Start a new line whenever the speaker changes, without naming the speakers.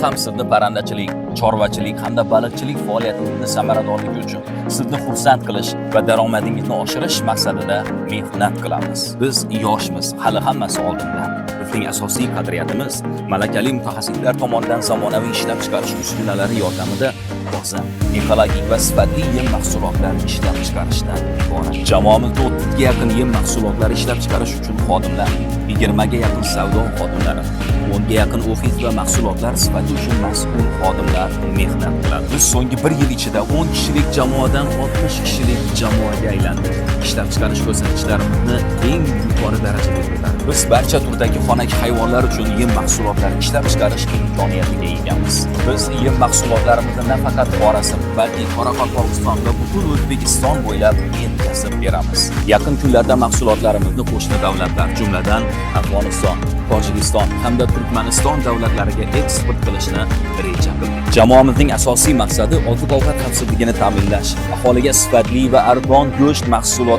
ham sizni parrandachilik, chorvachilik hamda baliqchilik faoliyatingizni samaradorligi uchun sizni xursand qilish va daromadingizni oshirish maqsadida mehnat qilamiz. Biz yoshmiz, hali hammasi oldinda. Bizning asosiy qadriyatimiz malakali mutaxassislar tomonidan zamonaviy ishlab chiqarish uskunalari yordamida toza, ekologik va sifatli yem mahsulotlar ishlab chiqarishdan iborat. Jamoamizda 30 ga yaqin yem mahsulotlari ishlab chiqarish uchun xodimlar, 20 ga yaqin savdo xodimlari, 10 ga yaqin ofis va mahsulotlar sifati uchun mas'ul xodimlar mehnat qiladi. Biz so'nggi 1 yil ichida 10 kishilik jamoadan 60 kishilik jamoaga aylandik. Ishlab chiqarish ko'rsatkichlarimizni eng yuqori darajada ko'tardik. Biz barcha turdagi xonaki hayvonlar uchun yem mahsulotlari ishlab chiqarish imkoniyatiga egamiz. Biz yem mahsulotlarimizni nafaqat Xorazm, balki Qoraqalpog'iston va butun O'zbekiston bo'ylab yetkazib beramiz. Yaqin kunlarda mahsulotlarimizni qo'shni davlatlar, jumladan Afg'oniston, Tojikiston hamda Turkmaniston davlatlariga eksport qilishni reja qildik. Jamoamizning asosiy maqsadi oziq-ovqat xavfsizligini ta'minlash, aholiga sifatli va arzon go'sht mahsulot